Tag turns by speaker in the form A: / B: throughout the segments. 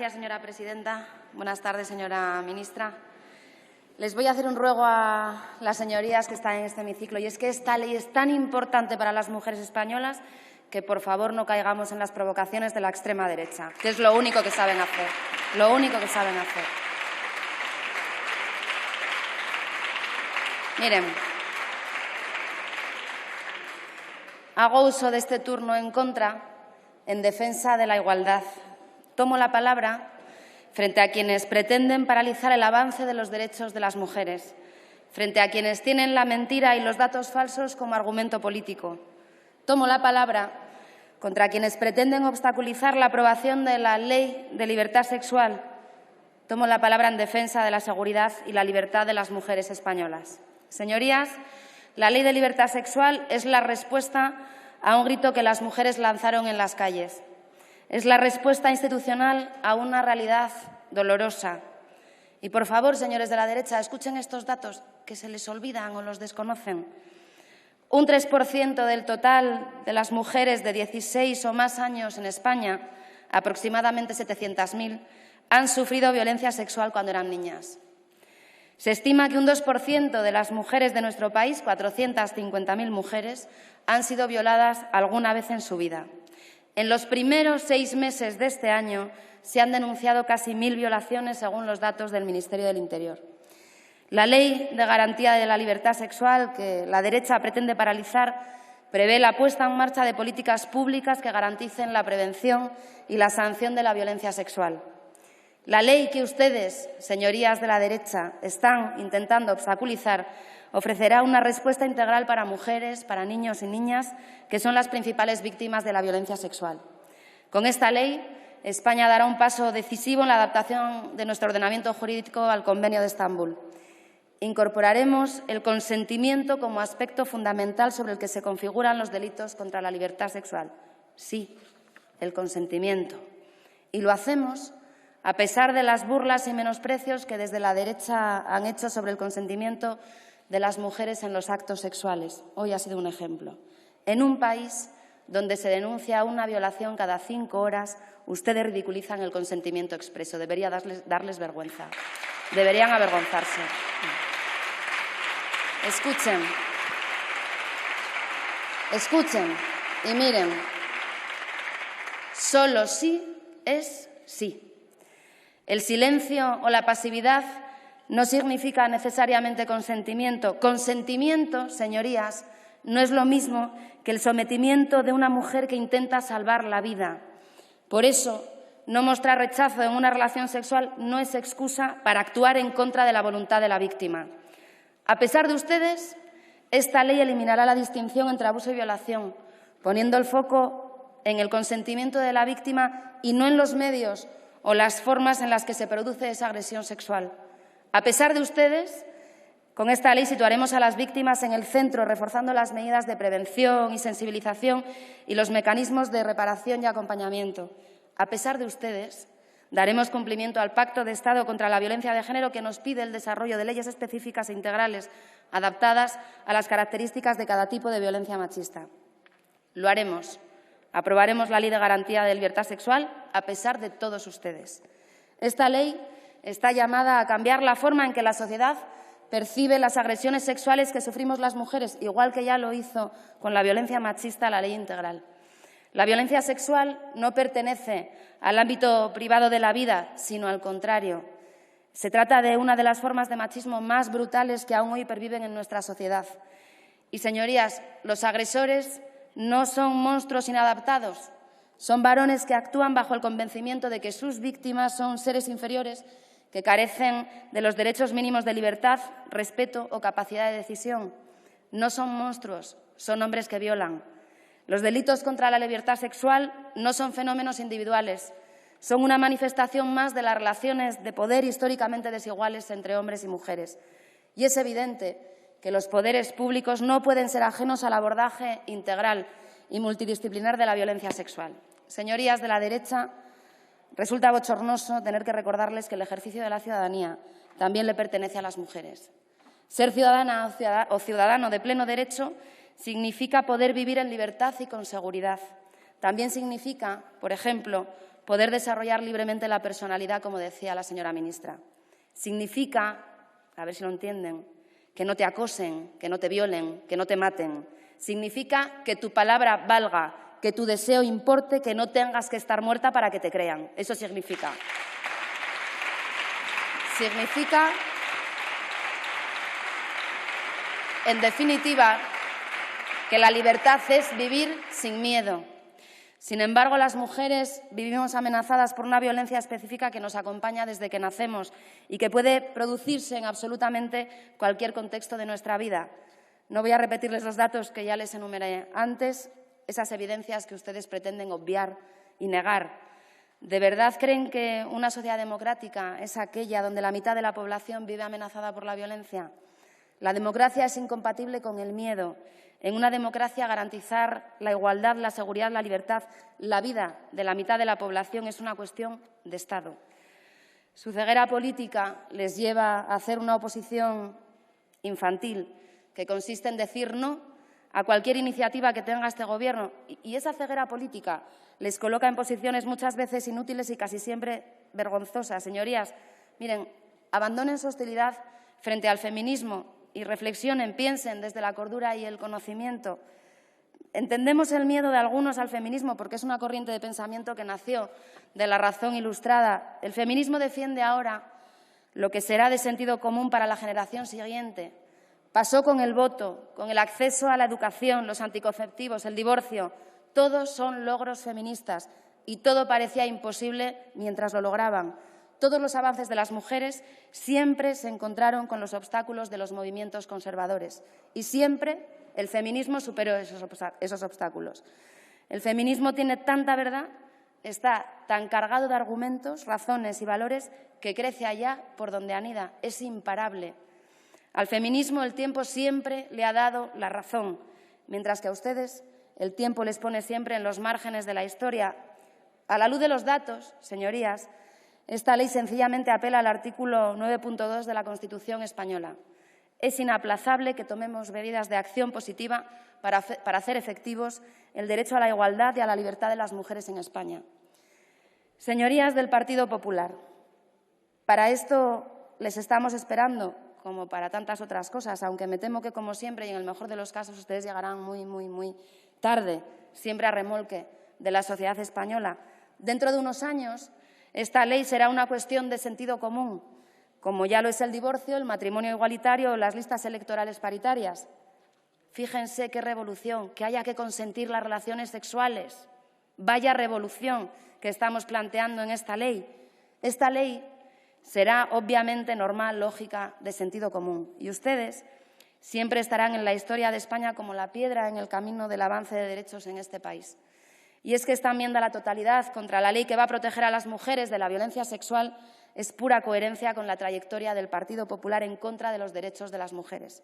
A: Gracias, señora presidenta. Buenas tardes, señora ministra. Les voy a hacer un ruego a las señorías que están en este hemiciclo, y es que esta ley es tan importante para las mujeres españolas que, por favor, no caigamos en las provocaciones de la extrema derecha, que es lo único que saben hacer. Lo único que saben hacer. Miren, hago uso de este turno en contra, en defensa de la igualdad. Tomo la palabra frente a quienes pretenden paralizar el avance de los derechos de las mujeres, frente a quienes tienen la mentira y los datos falsos como argumento político. Tomo la palabra contra quienes pretenden obstaculizar la aprobación de la Ley de Libertad Sexual. Tomo la palabra en defensa de la seguridad y la libertad de las mujeres españolas. Señorías, la Ley de Libertad Sexual es la respuesta a un grito que las mujeres lanzaron en las calles. Es la respuesta institucional a una realidad dolorosa. Y, por favor, señores de la derecha, escuchen estos datos que se les olvidan o los desconocen. Un 3% del total de las mujeres de 16 o más años en España, aproximadamente 700.000, han sufrido violencia sexual cuando eran niñas. Se estima que un 2% de las mujeres de nuestro país, 450.000 mujeres, han sido violadas alguna vez en su vida. En los primeros 6 meses de este año se han denunciado casi 1.000 violaciones, según los datos del Ministerio del Interior. La Ley de Garantía de la Libertad Sexual, que la derecha pretende paralizar, prevé la puesta en marcha de políticas públicas que garanticen la prevención y la sanción de la violencia sexual. La ley que ustedes, señorías de la derecha, están intentando obstaculizar ofrecerá una respuesta integral para mujeres, para niños y niñas, que son las principales víctimas de la violencia sexual. Con esta ley, España dará un paso decisivo en la adaptación de nuestro ordenamiento jurídico al Convenio de Estambul. Incorporaremos el consentimiento como aspecto fundamental sobre el que se configuran los delitos contra la libertad sexual. Sí, el consentimiento. Y lo hacemos a pesar de las burlas y menosprecios que desde la derecha han hecho sobre el consentimiento de las mujeres en los actos sexuales. Hoy ha sido un ejemplo. En un país donde se denuncia una violación cada 5 horas, ustedes ridiculizan el consentimiento expreso. Debería darles vergüenza. Deberían avergonzarse. Escuchen y miren. Solo sí es sí. El silencio o la pasividad no significa necesariamente consentimiento. Consentimiento, señorías, no es lo mismo que el sometimiento de una mujer que intenta salvar la vida. Por eso, no mostrar rechazo en una relación sexual no es excusa para actuar en contra de la voluntad de la víctima. A pesar de ustedes, esta ley eliminará la distinción entre abuso y violación, poniendo el foco en el consentimiento de la víctima y no en los medios o las formas en las que se produce esa agresión sexual. A pesar de ustedes, con esta ley situaremos a las víctimas en el centro, reforzando las medidas de prevención y sensibilización y los mecanismos de reparación y acompañamiento. A pesar de ustedes, daremos cumplimiento al Pacto de Estado contra la Violencia de Género, que nos pide el desarrollo de leyes específicas e integrales adaptadas a las características de cada tipo de violencia machista. Lo haremos. Aprobaremos la Ley de Garantía de Libertad Sexual a pesar de todos ustedes. Esta ley está llamada a cambiar la forma en que la sociedad percibe las agresiones sexuales que sufrimos las mujeres, igual que ya lo hizo con la violencia machista la Ley Integral. La violencia sexual no pertenece al ámbito privado de la vida, sino al contrario. Se trata de una de las formas de machismo más brutales que aún hoy perviven en nuestra sociedad. Y, señorías, los agresores no son monstruos inadaptados, son varones que actúan bajo el convencimiento de que sus víctimas son seres inferiores que carecen de los derechos mínimos de libertad, respeto o capacidad de decisión. No son monstruos, son hombres que violan. Los delitos contra la libertad sexual no son fenómenos individuales, son una manifestación más de las relaciones de poder históricamente desiguales entre hombres y mujeres. Y es evidente que los poderes públicos no pueden ser ajenos al abordaje integral y multidisciplinar de la violencia sexual. Señorías de la derecha, resulta bochornoso tener que recordarles que el ejercicio de la ciudadanía también le pertenece a las mujeres. Ser ciudadana o ciudadano de pleno derecho significa poder vivir en libertad y con seguridad. También significa, por ejemplo, poder desarrollar libremente la personalidad, como decía la señora ministra. Significa, a ver si lo entienden, que no te acosen, que no te violen, que no te maten. Significa que tu palabra valga, que tu deseo importe, que no tengas que estar muerta para que te crean. Eso significa. Significa, en definitiva, que la libertad es vivir sin miedo. Sin embargo, las mujeres vivimos amenazadas por una violencia específica que nos acompaña desde que nacemos y que puede producirse en absolutamente cualquier contexto de nuestra vida. No voy a repetirles los datos que ya les enumeré antes, esas evidencias que ustedes pretenden obviar y negar. ¿De verdad creen que una sociedad democrática es aquella donde la mitad de la población vive amenazada por la violencia? La democracia es incompatible con el miedo. En una democracia, garantizar la igualdad, la seguridad, la libertad, la vida de la mitad de la población es una cuestión de Estado. Su ceguera política les lleva a hacer una oposición infantil, que consiste en decir no a cualquier iniciativa que tenga este Gobierno. Y esa ceguera política les coloca en posiciones muchas veces inútiles y casi siempre vergonzosas. Señorías, miren, abandonen su hostilidad frente al feminismo y reflexionen, piensen desde la cordura y el conocimiento. Entendemos el miedo de algunos al feminismo porque es una corriente de pensamiento que nació de la razón ilustrada. El feminismo defiende ahora lo que será de sentido común para la generación siguiente. Pasó con el voto, con el acceso a la educación, los anticonceptivos, el divorcio. Todos son logros feministas y todo parecía imposible mientras lo lograban. Todos los avances de las mujeres siempre se encontraron con los obstáculos de los movimientos conservadores y siempre el feminismo superó esos obstáculos. El feminismo tiene tanta verdad, está tan cargado de argumentos, razones y valores que crece allá por donde anida. Es imparable. Al feminismo el tiempo siempre le ha dado la razón, mientras que a ustedes el tiempo les pone siempre en los márgenes de la historia. A la luz de los datos, señorías, esta ley sencillamente apela al artículo 9.2 de la Constitución española. Es inaplazable que tomemos medidas de acción positiva para hacer efectivos el derecho a la igualdad y a la libertad de las mujeres en España. Señorías del Partido Popular, para esto les estamos esperando, como para tantas otras cosas, aunque me temo que, como siempre, y en el mejor de los casos, ustedes llegarán muy tarde, siempre a remolque de la sociedad española. Dentro de unos años, esta ley será una cuestión de sentido común, como ya lo es el divorcio, el matrimonio igualitario o las listas electorales paritarias. Fíjense qué revolución, que haya que consentir las relaciones sexuales. Vaya revolución que estamos planteando en esta ley. Esta ley será obviamente normal, lógica, de sentido común. Y ustedes siempre estarán en la historia de España como la piedra en el camino del avance de derechos en este país. Y es que esta enmienda a la totalidad contra la ley que va a proteger a las mujeres de la violencia sexual es pura coherencia con la trayectoria del Partido Popular en contra de los derechos de las mujeres.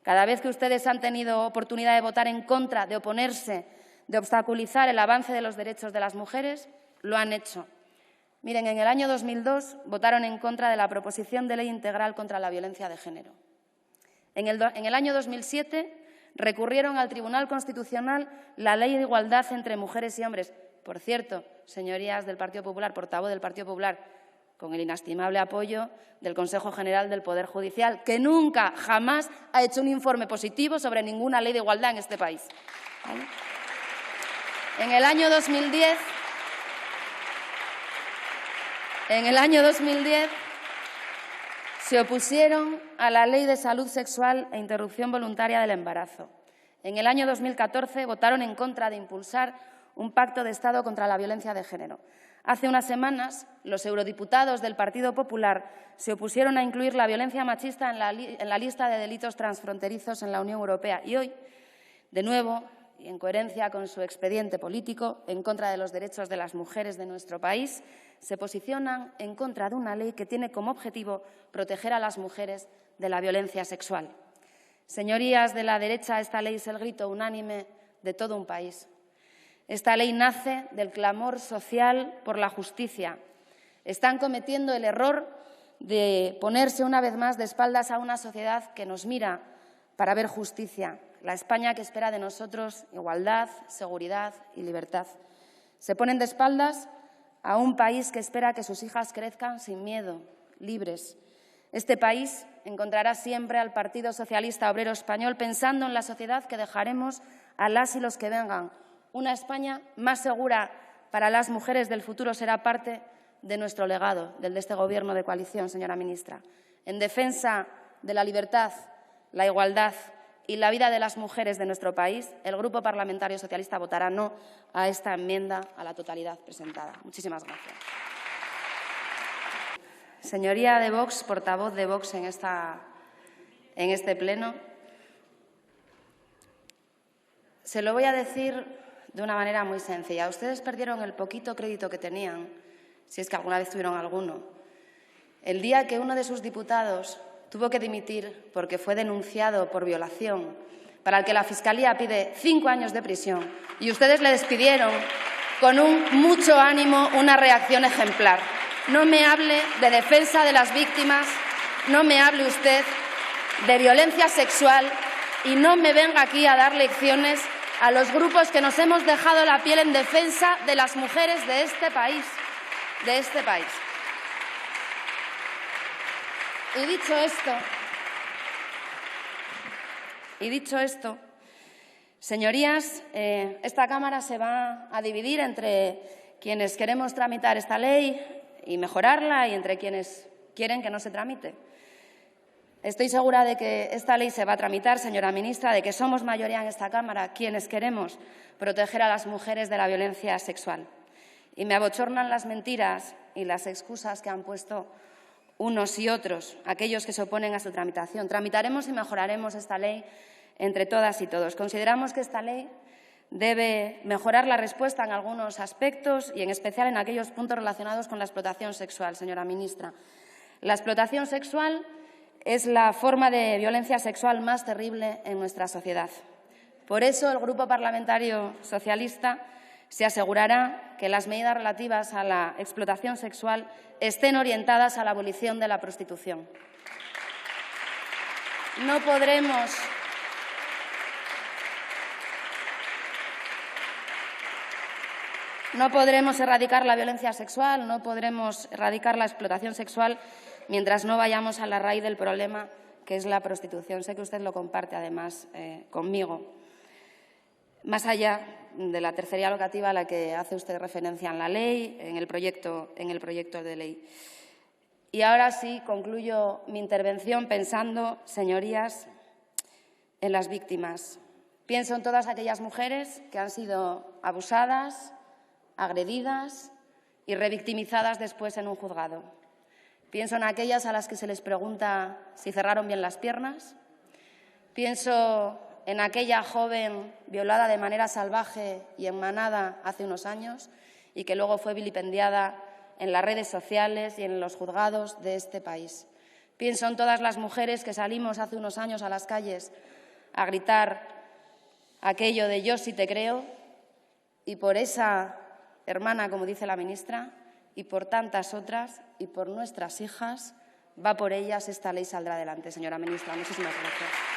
A: Cada vez que ustedes han tenido oportunidad de votar en contra, de oponerse, de obstaculizar el avance de los derechos de las mujeres, lo han hecho. Miren, en el año 2002 votaron en contra de la proposición de ley integral contra la violencia de género. En el año 2007 recurrieron al Tribunal Constitucional la Ley de Igualdad entre mujeres y hombres. Por cierto, señorías del Partido Popular, portavoz del Partido Popular, con el inestimable apoyo del Consejo General del Poder Judicial, que nunca, jamás ha hecho un informe positivo sobre ninguna ley de igualdad en este país. ¿Vale? En el año 2010 se opusieron a la Ley de Salud Sexual e Interrupción Voluntaria del Embarazo. En el año 2014 votaron en contra de impulsar un pacto de Estado contra la violencia de género. Hace unas semanas, los eurodiputados del Partido Popular se opusieron a incluir la violencia machista en la lista de delitos transfronterizos en la Unión Europea. Y hoy, de nuevo, y en coherencia con su expediente político en contra de los derechos de las mujeres de nuestro país, se posicionan en contra de una ley que tiene como objetivo proteger a las mujeres de la violencia sexual. Señorías de la derecha, esta ley es el grito unánime de todo un país. Esta ley nace del clamor social por la justicia. Están cometiendo el error de ponerse una vez más de espaldas a una sociedad que nos mira para ver justicia, la España que espera de nosotros igualdad, seguridad y libertad. Se ponen de espaldas a un país que espera que sus hijas crezcan sin miedo, libres. Este país encontrará siempre al Partido Socialista Obrero Español pensando en la sociedad que dejaremos a las y los que vengan. Una España más segura para las mujeres del futuro será parte de nuestro legado, del de este Gobierno de coalición, señora ministra. En defensa de la libertad, la igualdad y la vida de las mujeres de nuestro país, el Grupo Parlamentario Socialista votará no a esta enmienda a la totalidad presentada. Muchísimas gracias. Señoría de Vox, portavoz de Vox en este pleno, se lo voy a decir de una manera muy sencilla. Ustedes perdieron el poquito crédito que tenían, si es que alguna vez tuvieron alguno, el día que uno de sus diputados tuvo que dimitir porque fue denunciado por violación, para el que la Fiscalía pide 5 años de prisión, y ustedes le despidieron con mucho ánimo, una reacción ejemplar. No me hable de defensa de las víctimas, no me hable usted de violencia sexual y no me venga aquí a dar lecciones a los grupos que nos hemos dejado la piel en defensa de las mujeres de este país. Y dicho esto, señorías, esta Cámara se va a dividir entre quienes queremos tramitar esta ley y mejorarla y entre quienes quieren que no se tramite. Estoy segura de que esta ley se va a tramitar, señora ministra, de que somos mayoría en esta Cámara quienes queremos proteger a las mujeres de la violencia sexual. Y me abochornan las mentiras y las excusas que han puesto unos y otros, aquellos que se oponen a su tramitación. Tramitaremos y mejoraremos esta ley entre todas y todos. Consideramos que esta ley debe mejorar la respuesta en algunos aspectos y en especial en aquellos puntos relacionados con la explotación sexual, señora ministra. La explotación sexual es la forma de violencia sexual más terrible en nuestra sociedad. Por eso, el Grupo Parlamentario Socialista se asegurará que las medidas relativas a la explotación sexual estén orientadas a la abolición de la prostitución. No podremos erradicar la violencia sexual, no podremos erradicar la explotación sexual mientras no vayamos a la raíz del problema, que es la prostitución. Sé que usted lo comparte, además, conmigo. Más allá de la tercería locativa a la que hace usted referencia en la ley, en el proyecto de ley. Y ahora sí concluyo mi intervención pensando, señorías, en las víctimas. Pienso en todas aquellas mujeres que han sido abusadas, agredidas y revictimizadas después en un juzgado. Pienso en aquellas a las que se les pregunta si cerraron bien las piernas. Pienso en aquella joven violada de manera salvaje y en manada hace unos años y que luego fue vilipendiada en las redes sociales y en los juzgados de este país. Pienso en todas las mujeres que salimos hace unos años a las calles a gritar aquello de «yo sí te creo», y por esa hermana, como dice la ministra, y por tantas otras, y por nuestras hijas, va por ellas, esta ley saldrá adelante, señora ministra. Muchísimas gracias.